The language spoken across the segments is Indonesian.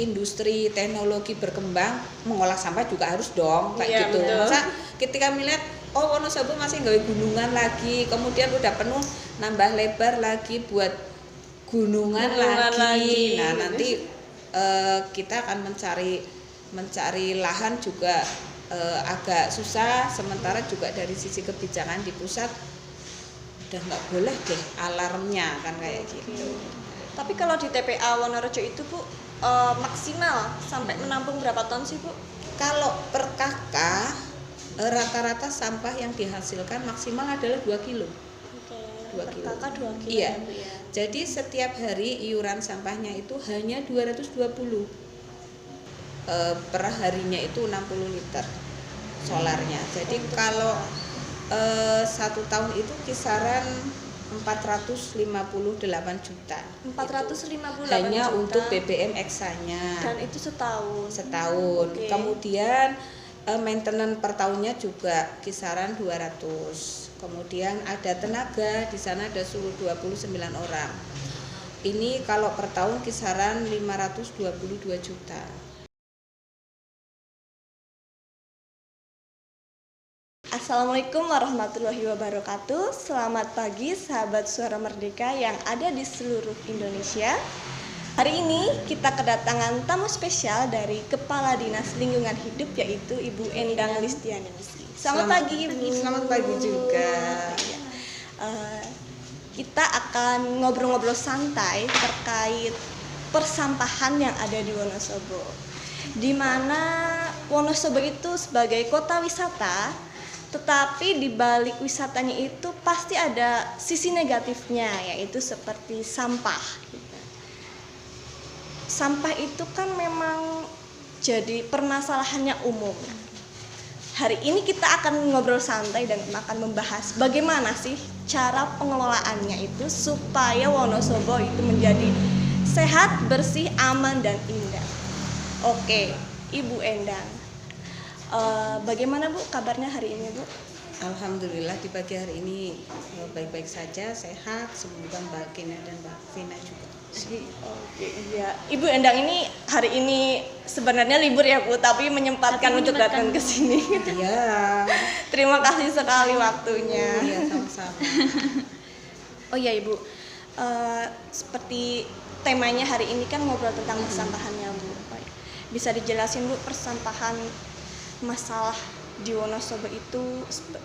industri teknologi berkembang, mengolah sampah juga harus dong kayak gitu. Betul. Masa ketika melihat Wonosobo masih gawe gunungan lagi, kemudian udah penuh nambah lebar lagi buat gunungan lagi. Nah, nanti kita akan mencari lahan juga agak susah, sementara juga dari sisi kebijakan di pusat udah nggak boleh deh alarmnya kan kayak gitu. Tapi kalau di TPA Wonorejo itu Bu maksimal sampai menampung berapa ton sih Bu? Kalau per kakak rata-rata sampah yang dihasilkan maksimal adalah 2 kilo. 2 kilo. Kakak 2 kilo. Iya. Jadi setiap hari iuran sampahnya itu hanya 220. Per harinya itu 60 liter solarnya. Jadi kalau 1 tahun itu kisaran 458 juta. 458 hanya juta. Untuk BBM eksanya. Dan itu setahun. Okay. Kemudian maintenance per tahunnya juga kisaran 200. Kemudian ada tenaga, di sana ada 29 orang. Ini kalau per tahun kisaran 522 juta. Assalamualaikum warahmatullahi wabarakatuh. Selamat pagi sahabat Suara Merdeka yang ada di seluruh Indonesia. Hari ini kita kedatangan tamu spesial dari Kepala Dinas Lingkungan Hidup, yaitu Ibu Endang Listianisi. Selamat pagi Ibu. Selamat pagi juga. Kita akan ngobrol-ngobrol santai terkait persampahan yang ada di Wonosobo. Di mana Wonosobo itu sebagai kota wisata, tetapi di balik wisatanya itu pasti ada sisi negatifnya, yaitu seperti sampah. Sampah itu kan memang jadi permasalahannya umum. Hari ini kita akan ngobrol santai dan akan membahas bagaimana sih cara pengelolaannya itu supaya Wonosobo itu menjadi sehat, bersih, aman, dan indah. Oke, Ibu Endang. Bagaimana Bu kabarnya hari ini Bu? Alhamdulillah di pagi hari ini baik-baik saja, sehat, semoga Mbak Kina dan Mbak Vina juga. Oke, iya. Ibu Endang ini hari ini sebenarnya libur ya Bu, tapi menyempatkan untuk datang ke sini. Iya. Terima kasih sekali waktunya. Iya, sama-sama. Oh iya Ibu, seperti temanya hari ini kan ngobrol tentang persampahannya Bu. Bisa dijelasin Bu persampahan masalah di Wonosobo itu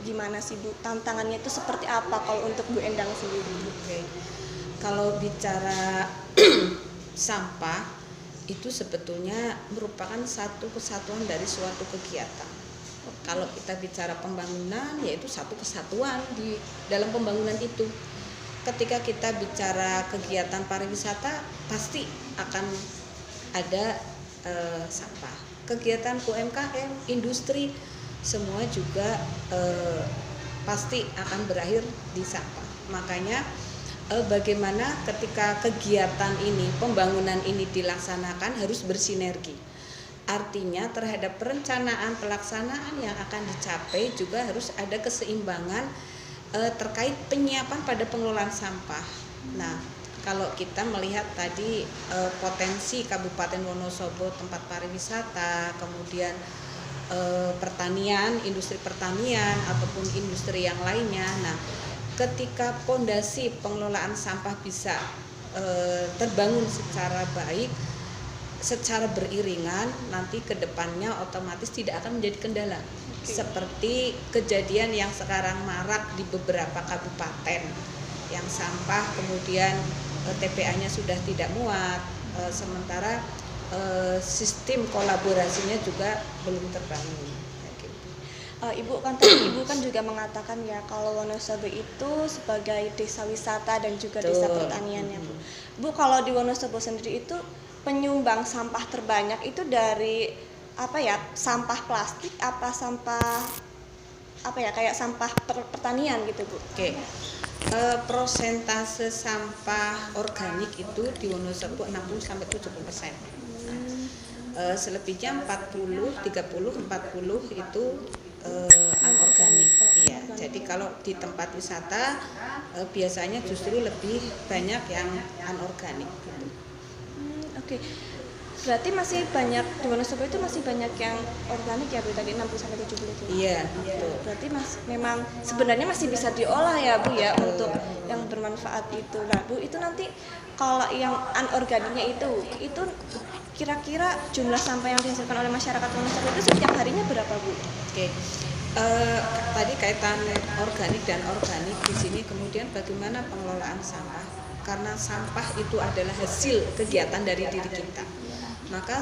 gimana sih Bu? Tantangannya itu seperti apa kalau untuk Bu Endang sendiri? Oke. Kalau bicara sampah itu sebetulnya merupakan satu kesatuan dari suatu kegiatan. Kalau kita bicara pembangunan, yaitu satu kesatuan di dalam pembangunan itu. Ketika kita bicara kegiatan pariwisata, pasti akan ada sampah. Kegiatan UMKM, industri, semua juga pasti akan berakhir di sampah. Makanya bagaimana ketika kegiatan ini, pembangunan ini dilaksanakan harus bersinergi. Artinya terhadap perencanaan pelaksanaan yang akan dicapai juga harus ada keseimbangan terkait penyiapan pada pengelolaan sampah. Nah, kalau kita melihat tadi potensi Kabupaten Wonosobo tempat pariwisata, kemudian pertanian, industri pertanian ataupun industri yang lainnya. Nah, ketika pondasi pengelolaan sampah bisa terbangun secara baik, secara beriringan, nanti ke depannya otomatis tidak akan menjadi kendala. Seperti kejadian yang sekarang marak di beberapa kabupaten yang sampah kemudian TPA-nya sudah tidak muat, sementara sistem kolaborasinya juga belum terbangun. Ibu kan tadi Ibu kan juga mengatakan ya kalau Wonosobo itu sebagai desa wisata dan juga desa pertanian ya Bu. Bu, kalau di Wonosobo sendiri itu penyumbang sampah terbanyak itu dari apa ya, sampah plastik apa sampah apa ya, kayak sampah pertanian gitu Bu? Oke. Prosentase sampah organik itu di Wonosobo 60-70%. Selebihnya 40, 30, 40 itu anorganik. Iya. Jadi kalau di tempat wisata biasanya justru lebih banyak yang anorganik gitu. Oke. Berarti masih banyak di Wonosobo itu masih banyak yang organik ya Bu tadi 60-70 itu. Iya, Ya, betul. berarti memang sebenarnya masih bisa diolah ya Bu ya untuk yang bermanfaat itu. Nah Bu itu nanti kalau yang anorganiknya itu kira-kira jumlah sampah yang dihasilkan oleh masyarakat Wonosobo itu setiap harinya berapa Bu? Oke. Tadi kaitan organik dan organik di sini, kemudian bagaimana pengelolaan sampah? Karena sampah itu adalah hasil kegiatan dari diri kita. Maka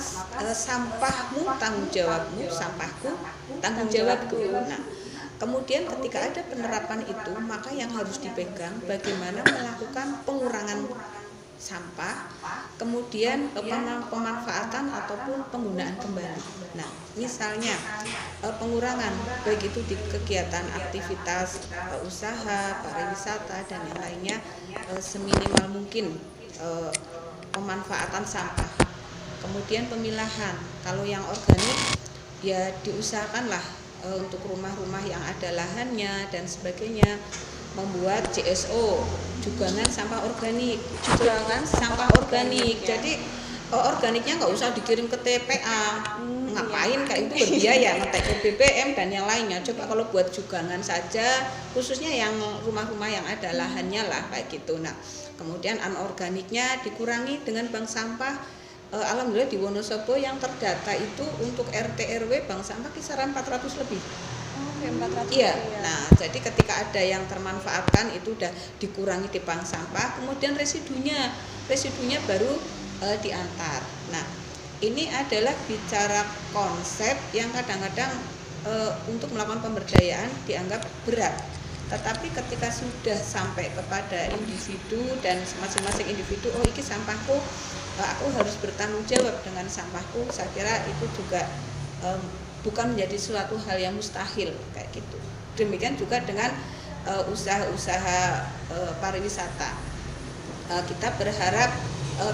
sampahmu tanggung jawabmu, sampahku tanggung jawabku. Nah, kemudian ketika ada penerapan itu, maka yang harus dipegang bagaimana melakukan pengurangan sampah, kemudian pemanfaatan ataupun penggunaan kembali. Nah, misalnya pengurangan baik itu di kegiatan aktivitas usaha, pariwisata dan yang lainnya, seminimal mungkin pemanfaatan sampah. Kemudian pemilahan, kalau yang organik ya diusahakanlah untuk rumah-rumah yang ada lahannya dan sebagainya membuat JSO, jugangan sampah organik, Jadi organiknya nggak usah dikirim ke TPA, ngapain kayak itu berbiaya, ngetek BBM dan yang lainnya. Coba kalau buat jugangan saja, khususnya yang rumah-rumah yang ada lahannya lah kayak gitu. Nah, kemudian anorganiknya dikurangi dengan bank sampah. Alhamdulillah di Wonosobo yang terdata itu untuk RT RW bank sampah kisaran 400 lebih. Oke, 400. Iya. Nah, jadi ketika ada yang termanfaatkan itu udah dikurangi di bank sampah, kemudian residunya baru diantar. Nah, ini adalah bicara konsep yang kadang-kadang untuk melakukan pemberdayaan dianggap berat. Tetapi ketika sudah sampai kepada individu dan masing-masing individu, oh ini sampahku, aku harus bertanggung jawab dengan sampahku, saya kira itu juga bukan menjadi suatu hal yang mustahil kayak gitu. Demikian juga dengan usaha-usaha pariwisata. Kita berharap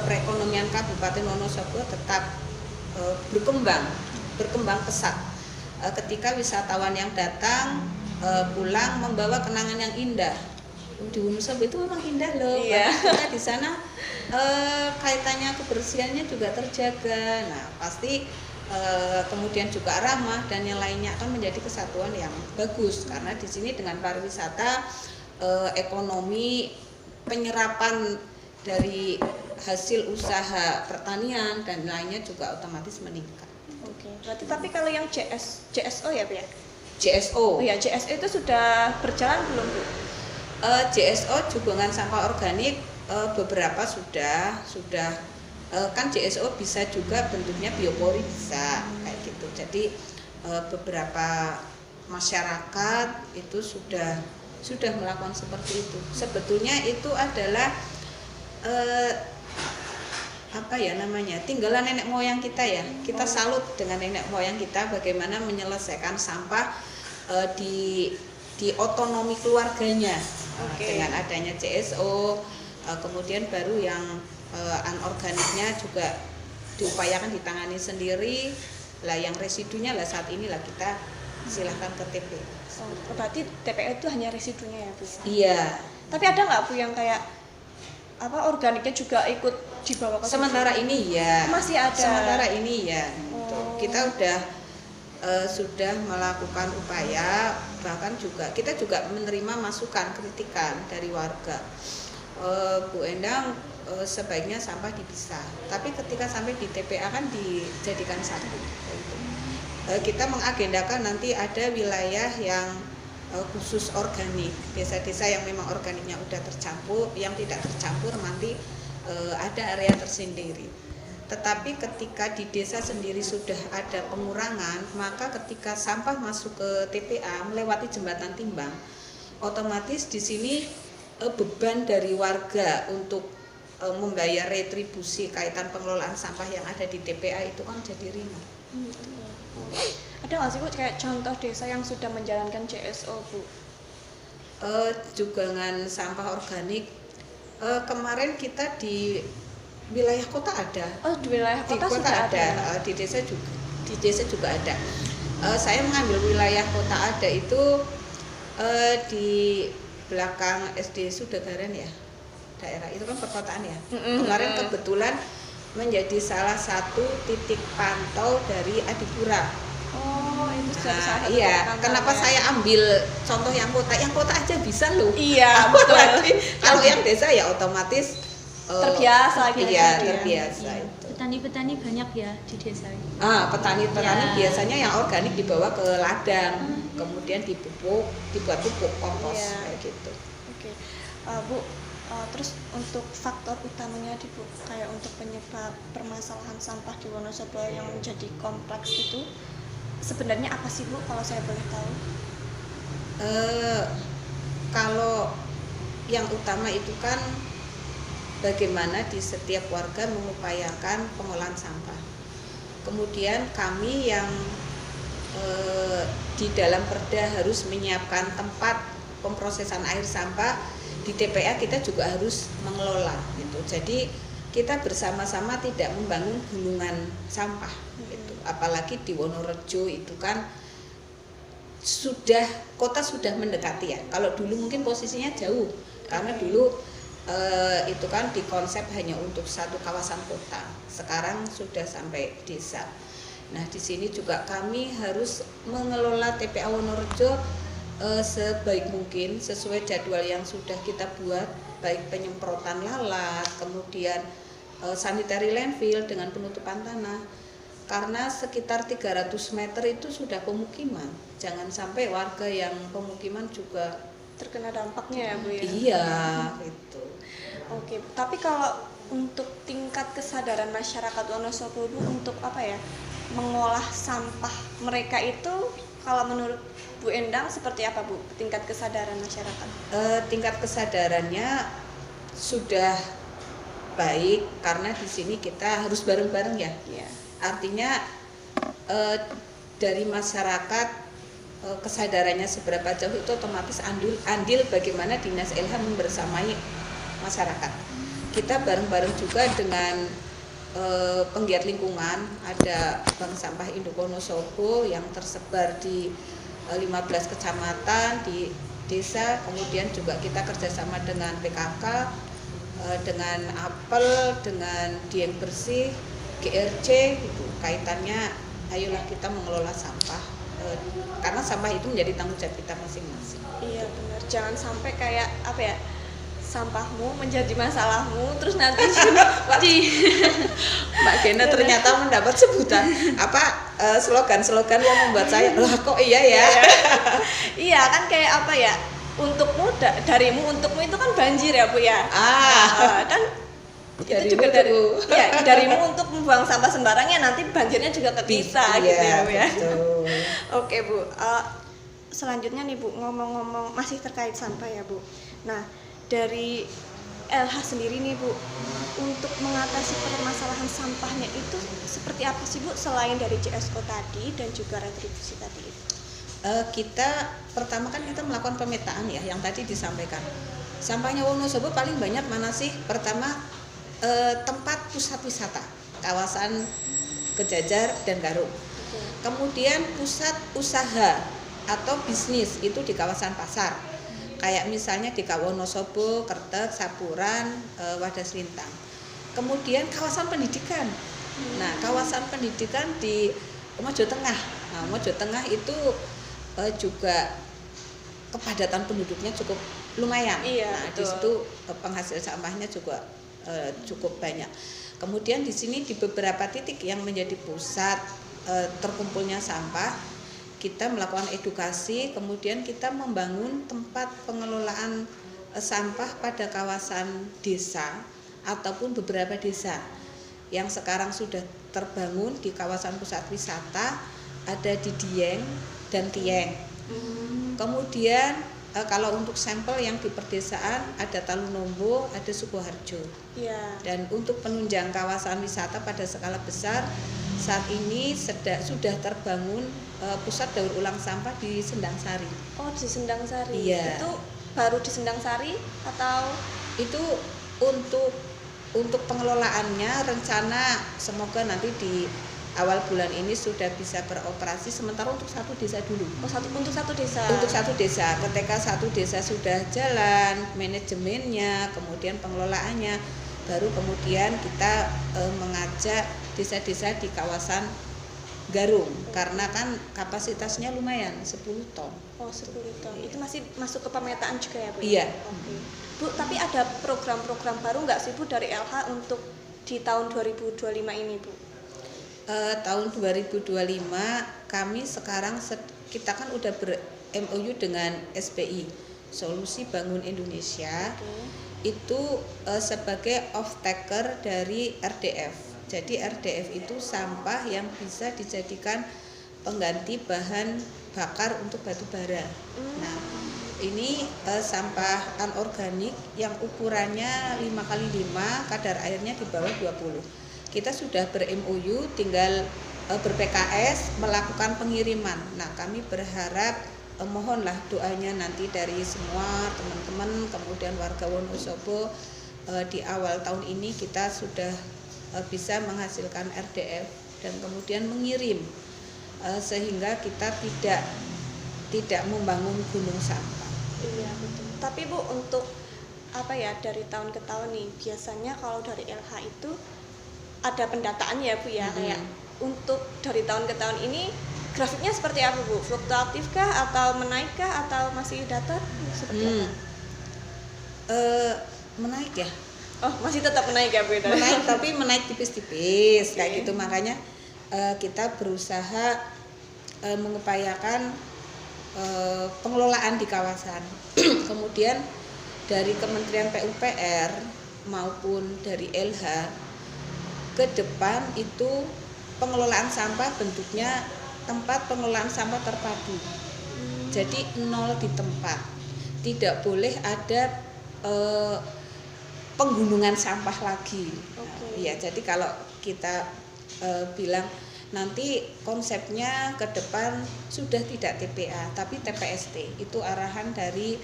perekonomian Kabupaten Wonosobo tetap berkembang pesat. Ketika wisatawan yang datang pulang membawa kenangan yang indah. Di Wonosobo itu memang indah loh. Iya. Karena di sana kaitannya kebersihannya juga terjaga. Nah, pasti kemudian juga ramah dan yang lainnya akan menjadi kesatuan yang bagus karena di sini dengan pariwisata ekonomi penyerapan dari hasil usaha pertanian dan lainnya juga otomatis meningkat. Oke. Berarti tapi kalau yang JSO ya Bu ya? JSO. Oh ya, JSO itu sudah berjalan belum Bu? JSO jugangan sampah organik beberapa sudah kan JSO bisa juga bentuknya biopori bisa kayak gitu. Jadi beberapa masyarakat itu sudah melakukan seperti itu. Sebetulnya itu adalah tinggalan nenek moyang kita ya. Kita salut dengan nenek moyang kita bagaimana menyelesaikan sampah di otonomi keluarganya. Dengan adanya CSO, kemudian baru yang anorganiknya juga diupayakan ditangani sendiri. Lah yang residunya lah saat ini lah kita silahkan ke TPA. Berarti TPA itu hanya residunya ya Bu? Iya. Tapi ada nggak Bu yang kayak organiknya juga ikut dibawa ke sementara ini ya? Masih ada. Sementara ini ya. Kita sudah melakukan upaya, bahkan kita juga menerima masukan kritikan dari warga. Bu Endang, sebaiknya sampah dipisah. Tapi ketika sampai di TPA kan dijadikan satu. Kita mengagendakan nanti ada wilayah yang khusus organik, desa-desa yang memang organiknya udah tercampur, yang tidak tercampur nanti ada area tersendiri. Tetapi ketika di desa sendiri sudah ada pengurangan, maka ketika sampah masuk ke TPA melewati jembatan timbang, otomatis di sini beban dari warga untuk membayar retribusi kaitan pengelolaan sampah yang ada di TPA itu kan jadi ringan. Ada nggak sih Bu kayak contoh desa yang sudah menjalankan CSO Bu? Jugangan sampah organik kemarin kita di wilayah kota ada. Oh, di wilayah kota, sudah ada. Di desa juga ada. Saya mengambil wilayah kota ada itu di belakang SD Sudagaran ya, daerah itu kan perkotaan ya. Kemarin kebetulan menjadi salah satu titik pantau dari Adipura. Oh, itu jadi Nah, salah satu iya, pantauan kenapa ya. saya ambil contoh yang kota? Yang kota aja bisa loh. Iya, betul. Apalagi kalau yang desa ya otomatis Terbiasa gitu Iya, ya. terbiasa Iya. itu. Petani-petani banyak ya di desa ini. Petani-petani Ya. biasanya yang organik dibawa ke ladang, kemudian dipupuk, dibuat pupuk kompos Iya. kayak gitu. Oke. Bu, terus untuk faktor utamanya di Bu, kayak untuk penyebab permasalahan sampah di Wonosobo yang menjadi kompleks itu sebenarnya apa sih Bu, kalau saya boleh tahu? Kalau yang utama itu kan bagaimana di setiap warga mengupayakan pengolahan sampah. Kemudian kami yang di dalam Perda harus menyiapkan tempat pemrosesan air sampah, di TPA kita juga harus mengelola gitu. Jadi kita bersama-sama tidak membangun gulungan sampah gitu. Apalagi di Wonorejo itu kan kota sudah mendekati ya. Kalau dulu mungkin posisinya jauh karena dulu itu kan dikonsep hanya untuk satu kawasan kota. Sekarang sudah sampai desa. Nah, di sini juga kami harus mengelola TPA Wonorejo sebaik mungkin sesuai jadwal yang sudah kita buat, baik penyemprotan lalat, kemudian sanitary landfill dengan penutupan tanah. Karena sekitar 300 meter itu sudah pemukiman. Jangan sampai warga yang pemukiman juga Terkena dampaknya ya Bu ya? iya gitu. Oke, tapi kalau untuk tingkat kesadaran masyarakat Wonosobo Bu untuk apa ya, mengolah sampah mereka itu, kalau menurut Bu Endang seperti apa Bu tingkat kesadaran masyarakat? Tingkat kesadarannya sudah baik karena di sini kita harus bareng-bareng ya. Iya. Artinya dari masyarakat kesadarannya seberapa jauh itu otomatis andil bagaimana Dinas LH membersamai masyarakat. Kita bareng-bareng juga dengan penggiat lingkungan, ada Bank Sampah Induk Wonosobo yang tersebar di 15 kecamatan di desa, kemudian juga kita kerjasama dengan PKK, dengan Apel, dengan Dieng Bersih, GRC, gitu. Kaitannya ayolah kita mengelola sampah, karena sampah itu menjadi tanggung jawab kita masing-masing. Iya benar, jangan sampai kayak apa ya, sampahmu menjadi masalahmu terus nanti Mbak Gena ternyata mendapat sebutan slogan-slogan yang membuat saya lah kok iya ya. Iya kan kayak apa ya, untukmu darimu untukmu itu kan banjir ya Bu ya. Kan itu juga darimu untuk membuang sampah sembarangnya, nanti banjirnya juga ke kita gitu ya Bu ya. Betul. Oke Bu, selanjutnya nih Bu, ngomong-ngomong masih terkait sampah ya Bu. Nah, dari LH sendiri nih Bu, untuk mengatasi permasalahan sampahnya itu seperti apa sih Bu, selain dari CSO tadi dan juga retribusi tadi itu? Kita pertama kan kita melakukan pemetaan ya, yang tadi disampaikan. Sampahnya Wonosobo paling banyak mana sih? Pertama tempat pusat wisata, kawasan Kejajar dan Garung. Kemudian pusat usaha atau bisnis itu di kawasan pasar. Kayak misalnya di Wonosobo, Kertek, Sapuran, Wadas Lintang. Kemudian kawasan pendidikan. Nah, kawasan pendidikan di Mojo Tengah. Nah, Mojo Tengah itu juga kepadatan penduduknya cukup lumayan. Iya, Nah, di situ penghasil sampahnya juga cukup banyak. Kemudian di sini di beberapa titik yang menjadi pusat terkumpulnya sampah, kita melakukan edukasi, kemudian kita membangun tempat pengelolaan sampah pada kawasan desa ataupun beberapa desa yang sekarang sudah terbangun di kawasan pusat wisata, ada di Dieng dan Tieng. Kemudian kalau untuk sampel yang di perdesaan ada Talunombo, ada Sukoharjo. Iya. Dan untuk penunjang kawasan wisata pada skala besar, saat ini sudah terbangun pusat daur ulang sampah di Sendang Sari. Oh, di Sendang Sari. Iya. Itu baru di Sendang Sari atau Itu untuk pengelolaannya rencana semoga nanti di awal bulan ini sudah bisa beroperasi, sementara untuk satu desa dulu. untuk satu desa? Untuk satu desa, ketika satu desa sudah jalan, manajemennya, kemudian pengelolaannya, baru kemudian kita mengajak desa-desa di kawasan Garung, karena kan kapasitasnya lumayan 10 ton. Oh, 10 ton. Itu masih masuk ke pemetaan juga ya, Bu? Iya. Oke. Bu, tapi ada program-program baru nggak sih, Bu, dari LH untuk di tahun 2025 ini, Bu? Tahun 2025 kami sekarang kita kan udah ber-MOU dengan SBI, Solusi Bangun Indonesia. Itu sebagai off-taker dari RDF. Jadi RDF itu sampah yang bisa dijadikan pengganti bahan bakar untuk batu bara. Nah, ini sampah anorganik yang ukurannya 5x5, kadar airnya di bawah 20. Kita sudah ber-MOU, tinggal ber-PKS melakukan pengiriman. Nah, kami berharap mohonlah doanya nanti dari semua teman-teman, kemudian warga Wonosobo, di awal tahun ini kita sudah bisa menghasilkan RDF dan kemudian mengirim, sehingga kita tidak membangun gunung sampah. Iya, betul. Tapi Bu, untuk apa ya, dari tahun ke tahun nih, biasanya kalau dari LH itu ada pendataan ya, Bu ya, kayak untuk dari tahun ke tahun ini grafiknya seperti apa, Bu? Fluktuatifkah atau menaikkah atau masih datar seperti apa? Menaik ya. Oh, masih tetap menaik ya, Bu? Menaik, tapi menaik tipis-tipis kayak gitu. Makanya kita berusaha mengupayakan pengelolaan di kawasan. Kemudian dari Kementerian PUPR maupun dari LH, ke depan itu pengelolaan sampah bentuknya tempat pengelolaan sampah terpadu. Jadi 0 di tempat, tidak boleh ada penggunungan sampah lagi. Iya, jadi kalau kita bilang nanti konsepnya ke depan sudah tidak TPA tapi TPST, itu arahan dari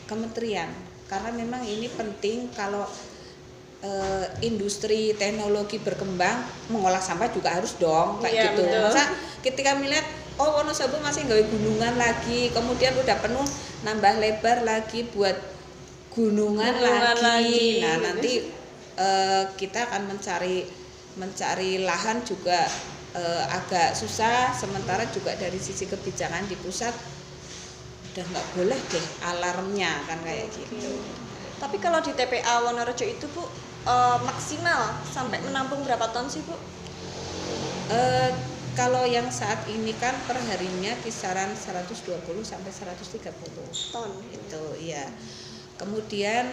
kementerian, karena memang ini penting. Kalau industri teknologi berkembang, mengolah sampah juga harus dong kayak gitu. Betul. Masa ketika melihat Wonosobo masih gawe gunungan lagi, kemudian udah penuh, nambah lebar lagi buat gunungan lagi. Nah, nanti kita akan mencari lahan juga agak susah. Sementara juga dari sisi kebijakan di pusat udah nggak boleh deh alarmnya kan kayak gitu. Tapi kalau di TPA Wonorejo itu, Bu, maksimal sampai menampung berapa ton sih, Bu? Kalau yang saat ini kan perharinya kisaran 120 sampai 130 ton. Itu ya. Kemudian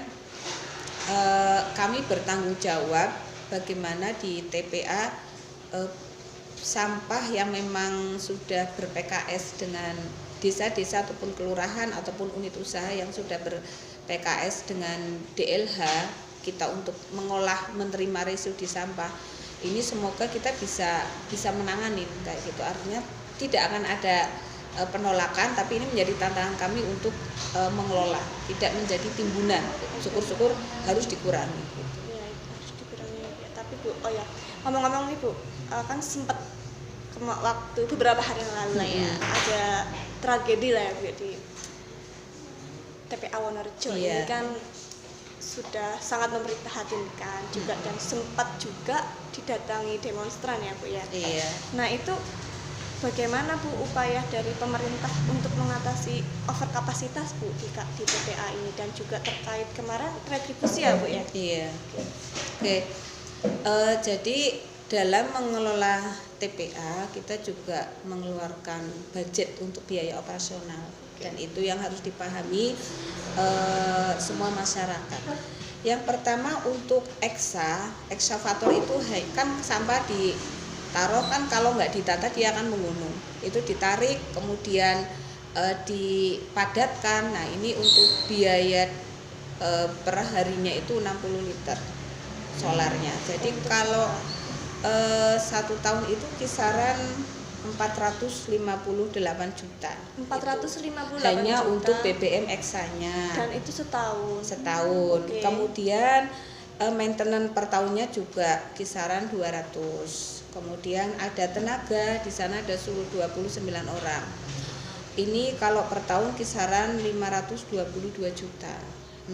kami bertanggung jawab bagaimana di TPA sampah yang memang sudah ber-PKS dengan desa-desa ataupun kelurahan ataupun unit usaha yang sudah ber-PKS dengan DLH kita untuk mengolah, menerima residu sampah. Ini semoga kita bisa menangani kayak gitu. Artinya tidak akan ada penolakan, tapi ini menjadi tantangan kami untuk mengelola, tidak menjadi timbunan. Syukur-syukur harus dikurangi. Ya, harus dikurangi ya. Tapi Bu, oh ya, ngomong-ngomong nih Bu, kan sempat waktu beberapa hari yang lalu lah ya, ada tragedi lah ya Bu di TPA Wonorejo. Ini kan sudah sangat memprihatinkan juga dan sempat juga didatangi demonstran ya Bu ya. Iya. Nah, itu bagaimana Bu upaya dari pemerintah untuk mengatasi overkapasitas Bu di TPA ini, dan juga terkait kemarin retribusi ya Bu ya? Iya. Oke. Jadi dalam mengelola TPA kita juga mengeluarkan budget untuk biaya operasional, dan itu yang harus dipahami semua masyarakat. Yang pertama untuk eksavator itu kan sampah ditaruh kan, kalau nggak ditata dia akan mengunung. Itu ditarik kemudian dipadatkan. Nah, ini untuk biaya per harinya itu 60 liter solarnya. Jadi kalau 1 tahun itu kisaran 458 juta. 458 hanya juta. untuk BBM eksanya. Dan itu setahun. Okay. Kemudian maintenance per tahunnya juga kisaran 200. Kemudian ada tenaga, di sana ada 29 orang. Ini kalau per tahun kisaran 522 juta.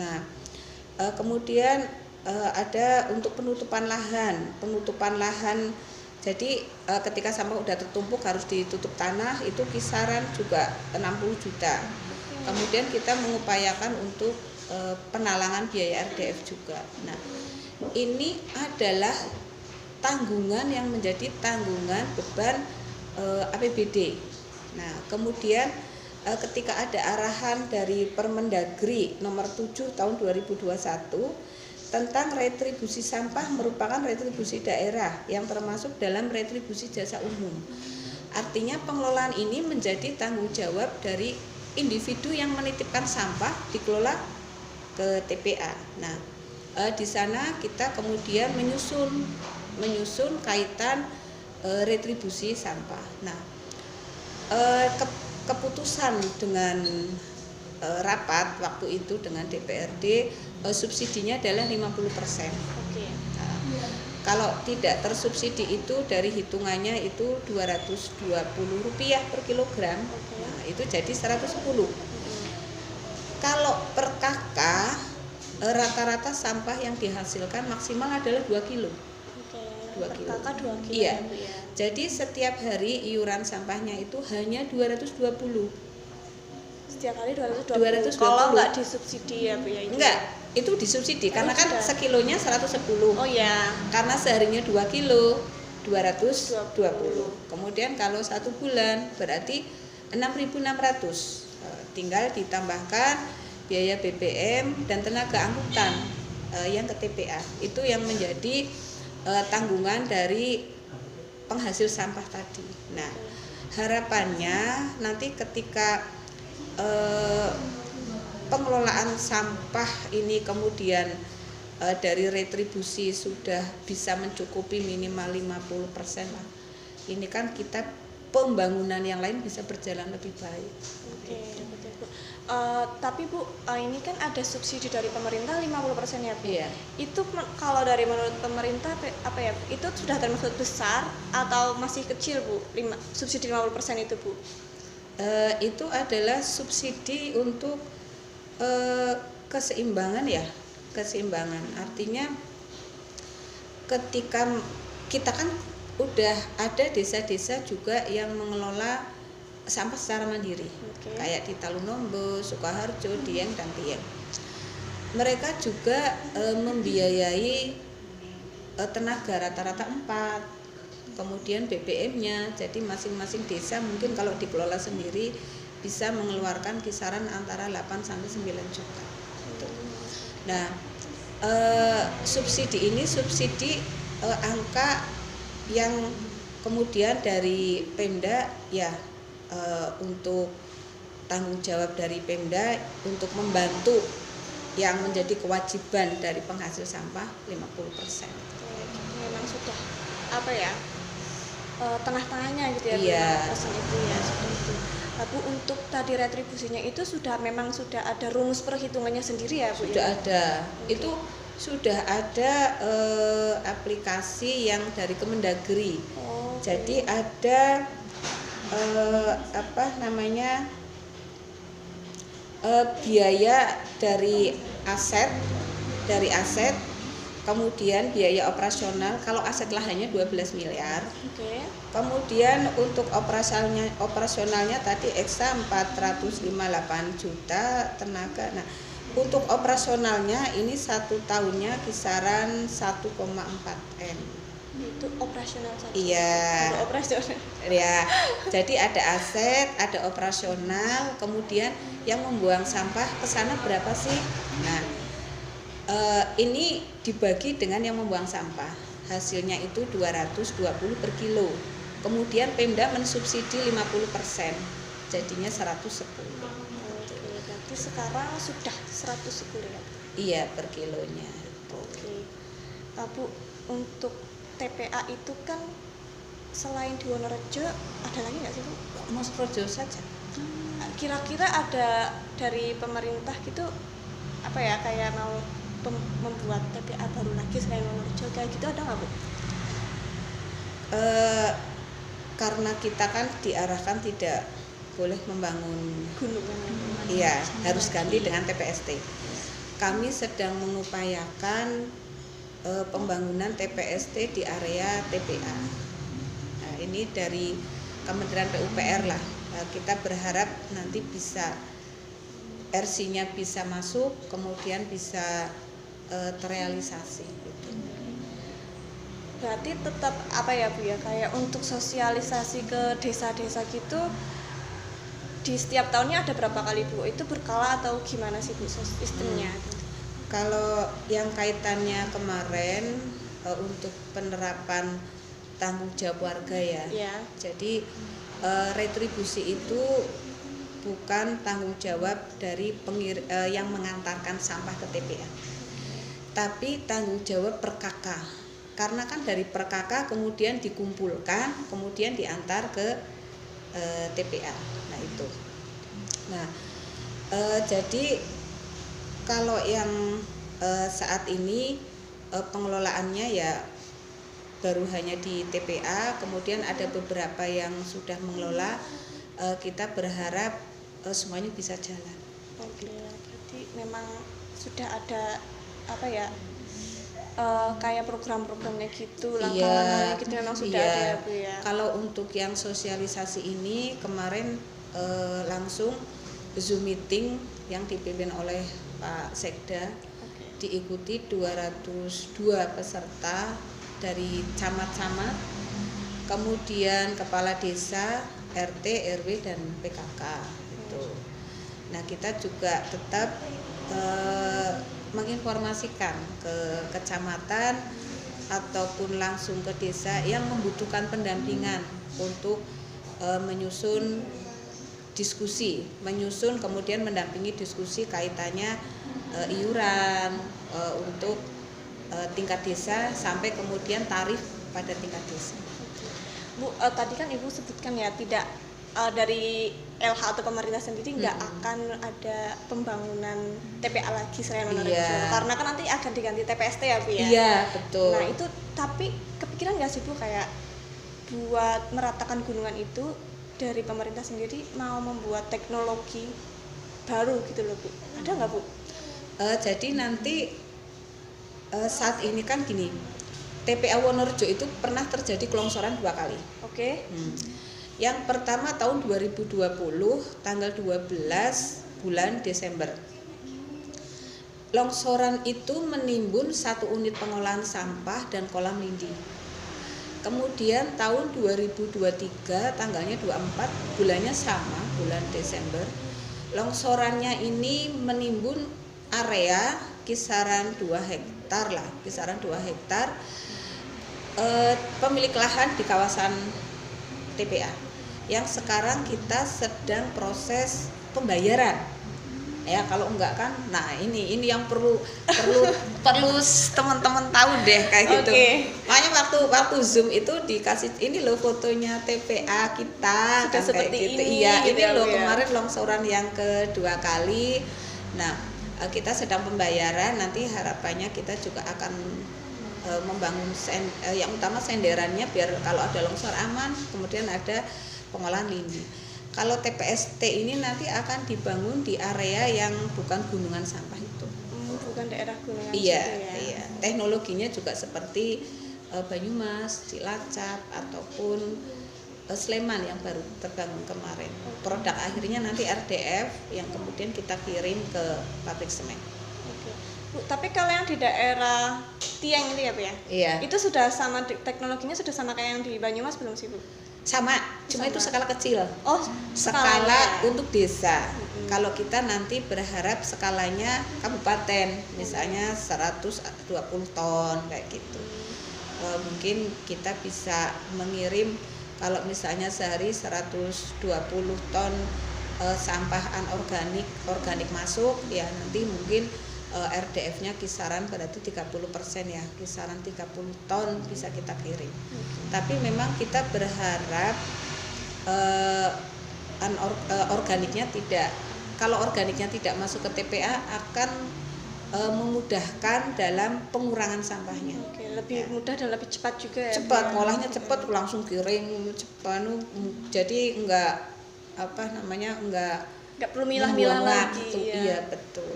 Nah, kemudian ada untuk penutupan lahan. Jadi ketika sampah udah tertumpuk harus ditutup tanah, itu kisaran juga 60 juta. Kemudian kita mengupayakan untuk penalangan biaya RDF juga. Nah, ini adalah tanggungan yang menjadi tanggungan beban APBD. Nah, kemudian ketika ada arahan dari Permendagri nomor 7 tahun 2021 tentang retribusi sampah merupakan retribusi daerah yang termasuk dalam retribusi jasa umum. Artinya pengelolaan ini menjadi tanggung jawab dari individu yang menitipkan sampah dikelola ke TPA. Nah, di sana kita kemudian menyusun kaitan retribusi sampah. Nah, keputusan dengan rapat waktu itu dengan DPRD, subsidinya adalah 50%. Oke. Nah, kalau tidak tersubsidi itu dari hitungannya itu Rp220 per kilogram. Nah, itu jadi 110. Kalau per KK rata-rata sampah yang dihasilkan maksimal adalah 2 kilo. Oke. 2 kilo. Kakak 2 kilo. Iya. Ya, Bu, ya. Jadi setiap hari iuran sampahnya itu hanya 220. Setiap hari 220. 220. Kalau nggak disubsidi ya Bu ya itu. Enggak, itu disubsidi karena kan sudah. sekilonya 110. Oh ya. Karena seharinya 2 kilo 220. 20. Kemudian kalau 1 bulan berarti 6.600. Tinggal ditambahkan biaya BBM dan tenaga angkutan yang ke TPA. Itu yang menjadi tanggungan dari penghasil sampah tadi. Nah, harapannya nanti ketika pengelolaan sampah ini kemudian dari retribusi sudah bisa mencukupi minimal 50% lah. Ini kan kita pembangunan yang lain bisa berjalan lebih baik. Oke, betul Bu. Tapi Bu, ini kan ada subsidi dari pemerintah 50% ya Bu. Iya. Itu kalau dari menurut pemerintah apa ya? Itu sudah termasuk besar atau masih kecil Bu? Subsidi 50% itu Bu? Itu adalah subsidi untuk keseimbangan ya, keseimbangan. Artinya ketika kita kan udah ada desa-desa juga yang mengelola sampah secara mandiri, kayak di Talunombo, Sukoharjo, Dieng dan Tieng. Mereka juga membiayai tenaga rata-rata 4, kemudian BBM-nya. Jadi masing-masing desa mungkin kalau dikelola sendiri bisa mengeluarkan kisaran antara 8 sampai 9 juta. Nah, subsidi ini subsidi angka yang kemudian dari Pemda ya, untuk tanggung jawab dari Pemda untuk membantu yang menjadi kewajiban dari penghasil sampah 50%. Memang sudah apa ya, tengah-tengahnya gitu ya. Iya. Itu ya sudah itu. Tapi untuk tadi retribusinya itu memang sudah ada rumus perhitungannya sendiri ya Bu? Sudah ya? ada. Itu sudah ada aplikasi yang dari Kemendagri. Jadi ada biaya dari aset, kemudian biaya operasional. Kalau aset lahannya 12 miliar. Oke. Kemudian untuk operasionalnya tadi eksa 458 juta tenaga. Nah, untuk operasionalnya ini 1 tahunnya kisaran 1,4 M. Itu operasional saja. Iya. Operasional. Ya, jadi ada aset, ada operasional, kemudian yang membuang sampah ke sana berapa sih? Nah, ini dibagi dengan yang membuang sampah. Hasilnya itu 220 per kilo. Kemudian Pemda mensubsidi 50%. Jadinya 110. Oke, berarti sekarang sudah 110 ya? Iya, per kilonya. Oke. Bu, untuk TPA itu kan selain di Wonorejo ada lagi nggak sih Bu? Moskoprojo saja. Kira-kira ada dari pemerintah gitu apa ya, kayak mau membuat TPA baru lagi selain Wonorejo kayak gitu, ada nggak Bu? Karena kita kan diarahkan tidak boleh membangun Gunung. iya, harus ganti dengan TPST. Kami sedang mengupayakan pembangunan TPST di area TPA. Nah, ini dari Kementerian PUPR lah. Kita berharap nanti bisa RC-nya bisa masuk, kemudian bisa terrealisasi. Gitu. Berarti tetap apa ya Bu ya, kayak untuk sosialisasi ke desa-desa gitu di setiap tahunnya ada berapa kali Bu? Itu berkala atau gimana sih Bu sistemnya? Kalau yang kaitannya kemarin untuk penerapan tanggung jawab warga ya. Ya. Jadi retribusi itu bukan tanggung jawab dari yang mengantarkan sampah ke TPA, tapi tanggung jawab per KK. Karena kan dari per KK kemudian dikumpulkan, kemudian diantar ke TPA. Nah itu. Nah jadi kalau yang saat ini pengelolaannya ya baru hanya di TPA, kemudian ada beberapa yang sudah mengelola. Kita berharap semuanya bisa jalan. Oke, berarti memang sudah ada apa ya, kayak program-programnya gitu, langkah-langkahnya gitu memang sudah ada ya Bu ya. Kalau untuk yang sosialisasi ini kemarin langsung Zoom meeting yang dipimpin oleh Pak Sekda, diikuti 202 peserta dari camat-camat, kemudian kepala desa, RT, RW dan PKK gitu. Nah, kita juga tetap menginformasikan ke kecamatan ataupun langsung ke desa yang membutuhkan pendampingan untuk menyusun diskusi, kemudian mendampingi diskusi kaitannya iuran untuk tingkat desa sampai kemudian tarif pada tingkat desa. Bu, tadi kan Ibu sebutkan ya tidak dari LH atau pemerintah sendiri nggak akan ada pembangunan TPA lagi selain Wonorejo, karena kan nanti akan diganti TPST ya Bu ya. Iya betul. Nah itu tapi kepikiran nggak sih Bu kayak buat meratakan gunungan itu dari pemerintah sendiri mau membuat teknologi baru gitu loh Bu, ada nggak Bu? Jadi nanti saat ini kan gini, TPA Wonorejo itu pernah terjadi kelongsoran 2 kali. Oke. Yang pertama tahun 2020 tanggal 12 bulan Desember. Longsoran itu menimbun 1 unit pengolahan sampah dan kolam lindi. Kemudian tahun 2023 tanggalnya 24, bulannya sama, bulan Desember. Longsorannya ini menimbun area kisaran 2 hektar lah, kisaran 2 hektar. Pemilik lahan di kawasan TPA yang sekarang kita sedang proses pembayaran ya, kalau enggak kan nah ini yang perlu teman-teman tahu deh kayak gitu. Makanya waktu Zoom itu dikasih ini loh fotonya TPA kita sudah kan seperti kayak gitu. ini Iya, gitu ini loh ya. kemarin longsoran yang kedua kali. Nah, kita sedang pembayaran, nanti harapannya kita juga akan membangun yang utama senderannya biar kalau ada longsor aman, kemudian ada pengolahan lindi. Kalau TPST ini nanti akan dibangun di area yang bukan gunungan sampah itu. Bukan daerah gunungan. Iya, ya. iya. Teknologinya juga seperti Banyumas, Cilacap ataupun Sleman yang baru terbangun kemarin. Produk akhirnya nanti RDF yang kemudian kita kirim ke pabrik semen. Bu, tapi kalau yang di daerah Tieng itu ya Bu ya? Iya. Itu sudah sama teknologinya sudah sama kayak yang di Banyumas belum sih Bu? Sama, cuma itu skala kecil. Oh, skala untuk desa. Kalau kita nanti berharap skalanya kabupaten, misalnya 120 ton kayak gitu. Mungkin kita bisa mengirim kalau misalnya sehari 120 ton sampah anorganik masuk, ya nanti mungkin RDF-nya kisaran berarti 30% ya, kisaran 30 ton bisa kita kirim. Tapi memang kita berharap organiknya tidak, kalau organiknya tidak masuk ke TPA akan memudahkan dalam pengurangan sampahnya. Lebih mudah dan lebih cepat juga ya. Cepat, ngolahnya cepat, langsung kirim cepat. Jadi enggak enggak perlu milah-milah lagi. Iya betul.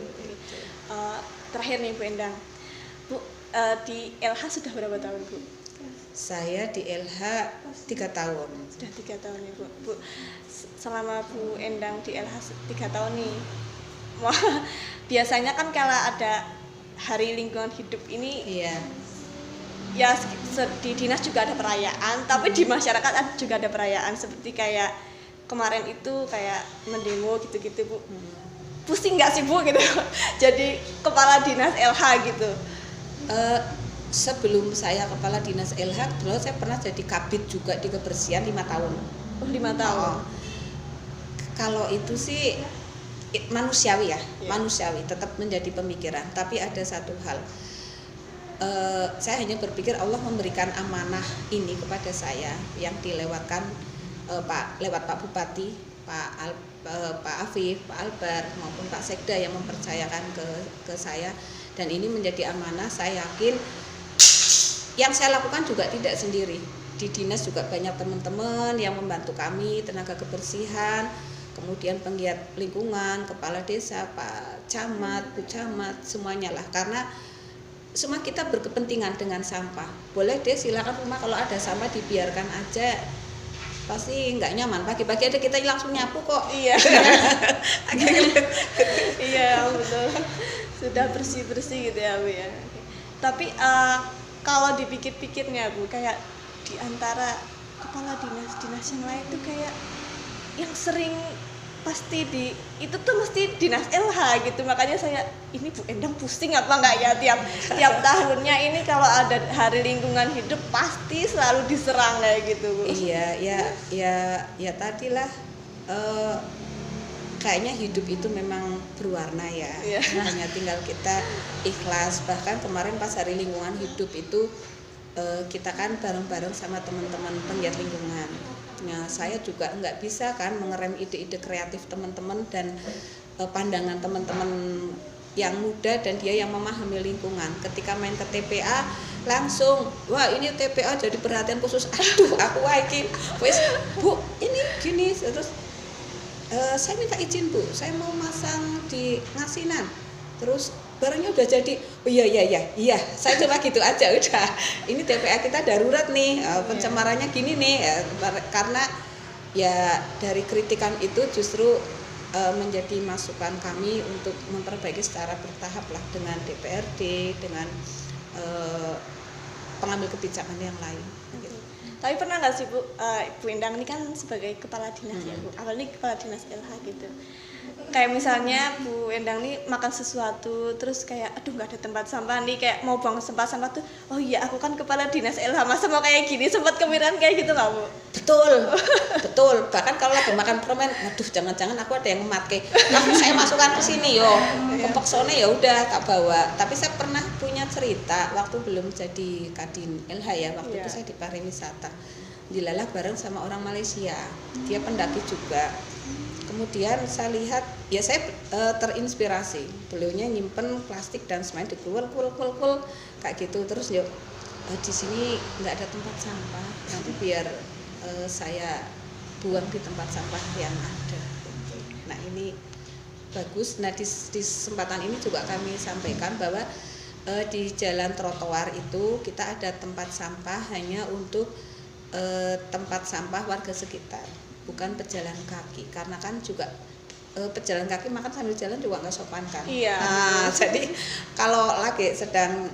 Terakhir nih Bu Endang, Bu, di LH sudah berapa tahun Bu? Saya di LH 3 tahun. Sudah 3 tahun ya Bu. Selama Bu Endang di LH 3 tahun nih, biasanya kan kalau ada hari lingkungan hidup ini, Iya. ya di dinas juga ada perayaan, tapi di masyarakat juga ada perayaan seperti kayak kemarin itu kayak mendemo gitu-gitu Bu. Pusing nggak sih Bu gitu? Jadi kepala dinas LH gitu. Sebelum saya kepala dinas LH, dulu saya pernah jadi kabid juga di kebersihan 5 tahun. Oh, 5 tahun. Kalau itu sih manusiawi ya, Iya. manusiawi, tetap menjadi pemikiran. Tapi ada satu hal, saya hanya berpikir Allah memberikan amanah ini kepada saya yang dilewatkan lewat Pak Bupati, Pak Afif, Pak Albar maupun Pak Sekda yang mempercayakan ke saya, dan ini menjadi amanah. Saya yakin yang saya lakukan juga tidak sendiri. Di dinas juga banyak teman-teman yang membantu kami, tenaga kebersihan, kemudian penggiat lingkungan, kepala desa, Pak Camat, Bu Camat, semuanya lah, karena semua kita berkepentingan dengan sampah. Boleh deh silakan rumah kalau ada sampah dibiarkan aja, pasti nggak nyaman. Pagi-pagi ada kita langsung nyapu kok. Iya. Iya betul. Sudah bersih-bersih gitu ya Bu ya. Tapi kalau dipikir-pikirnya Bu, kayak di antara kepala dinas-dinas yang lain tuh kayak yang sering pasti itu tuh mesti dinas LH gitu. Makanya saya ini Bu Endang pusing apa enggak ya tiap tahunnya ini kalau ada hari lingkungan hidup pasti selalu diserang kayak gitu Bu. Iya, ya tadilah kayaknya hidup itu memang berwarna ya. Iya. Hanya tinggal kita ikhlas. Bahkan kemarin pas hari lingkungan hidup itu kita kan bareng-bareng sama teman-teman penggiat lingkungan. Nah, saya juga nggak bisa kan mengerem ide-ide kreatif teman-teman dan pandangan teman-teman yang muda dan dia yang memahami lingkungan. Ketika main ke TPA langsung, wah ini TPA jadi perhatian khusus. Aduh, aku waiki, wes Bu, ini gini. Terus saya minta izin Bu, saya mau masang di Ngasinan. Terus barangnya udah jadi, oh iya, saya coba gitu aja udah. Ini TPA kita darurat nih, pencemarannya gini nih, karena ya dari kritikan itu justru menjadi masukan kami untuk memperbaiki secara bertahap lah dengan DPRD, dengan pengambil kebijakan yang lain. Gitu. Tapi pernah nggak sih Bu, Bu Endang ini kan sebagai kepala dinas ya Bu, awalnya kepala dinas LH gitu. Kayak misalnya Bu Endang nih makan sesuatu terus kayak aduh nggak ada tempat sampah nih, kayak mau buang sampah tuh, oh iya aku kan kepala dinas LH masa mau kayak gini, sempat kemiran kayak gitu nggak Bu? Betul. Bahkan kalau lagi makan permen, aduh jangan-jangan aku ada yang memakai, langsung saya masukkan ke sini yo, kepeksone ya udah tak bawa. Tapi saya pernah punya cerita waktu belum jadi Kadin LH ya, waktu itu saya di pariwisata, dilalah bareng sama orang Malaysia, dia pendaki juga. Kemudian saya lihat, ya saya terinspirasi, beliaunya nyimpen plastik dan semuanya dikeluar kayak gitu. Terus yuk di sini nggak ada tempat sampah, nanti biar saya buang di tempat sampah yang ada. Nah ini bagus. Nah di kesempatan ini juga kami sampaikan bahwa di jalan trotoar itu kita ada tempat sampah hanya untuk tempat sampah warga sekitar, bukan pejalan kaki, karena kan juga pejalan kaki makan sambil jalan juga nggak sopan kan. Iya. Nah, jadi kalau lagi sedang,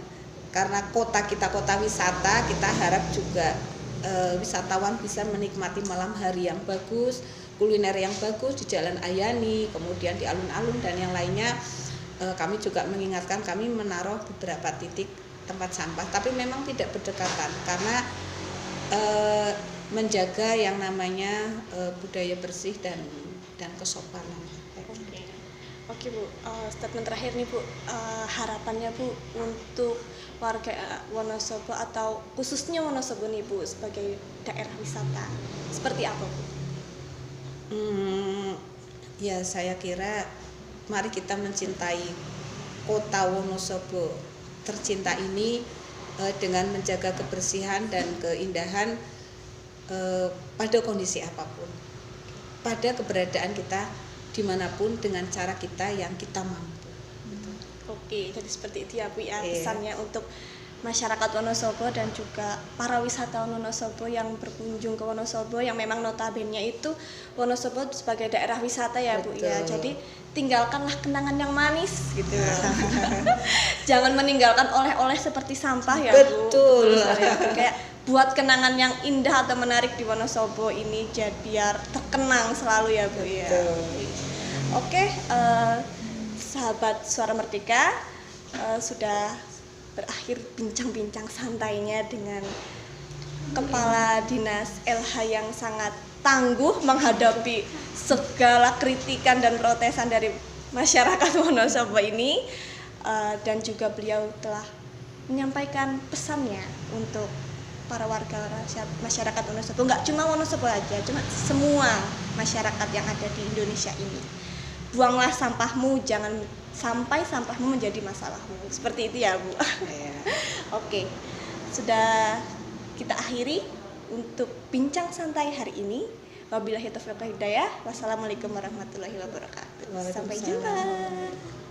karena kota kita kota wisata, kita harap juga wisatawan bisa menikmati malam hari yang bagus, kuliner yang bagus di Jalan Ayani, kemudian di alun-alun dan yang lainnya. Kami juga mengingatkan, kami menaruh beberapa titik tempat sampah, tapi memang tidak berdekatan karena menjaga yang namanya budaya bersih dan kesopanan. Oke Bu, statement terakhir nih Bu, harapannya Bu untuk warga Wonosobo atau khususnya Wonosobo nih Bu sebagai daerah wisata seperti apa Bu? Ya saya kira mari kita mencintai kota Wonosobo tercinta ini dengan menjaga kebersihan dan keindahan pada kondisi apapun, pada keberadaan kita dimanapun dengan cara kita yang kita mampu. Oke, jadi seperti itu ya Bu ya, Iya. pesannya untuk masyarakat Wonosobo dan juga para wisatawan Wonosobo yang berkunjung ke Wonosobo, yang memang notabene itu Wonosobo sebagai daerah wisata ya Bu ya. Betul. Jadi tinggalkanlah kenangan yang manis gitu. Jangan meninggalkan oleh-oleh seperti sampah ya Bu. Betul. Ya, Bu. Kayak buat kenangan yang indah atau menarik di Wonosobo ini jadi biar terkenang selalu ya Bu ya. Betul. Oke, sahabat Suara Merdeka, sudah berakhir bincang-bincang santainya dengan Kepala Dinas LH yang sangat tangguh menghadapi segala kritikan dan protesan dari masyarakat Wonosobo ini, dan juga beliau telah menyampaikan pesannya untuk para warga masyarakat Wonosobo, nggak cuma Wonosobo aja, cuma semua masyarakat yang ada di Indonesia ini. Buanglah sampahmu, jangan sampai sampahmu menjadi masalahmu. Seperti itu ya Bu. Iya. Oke, sudah kita akhiri untuk bincang santai hari ini. Wabillahi taufiq wal hidayah. Wassalamualaikum warahmatullahi wabarakatuh. Sampai Waalaikumsalam. jumpa.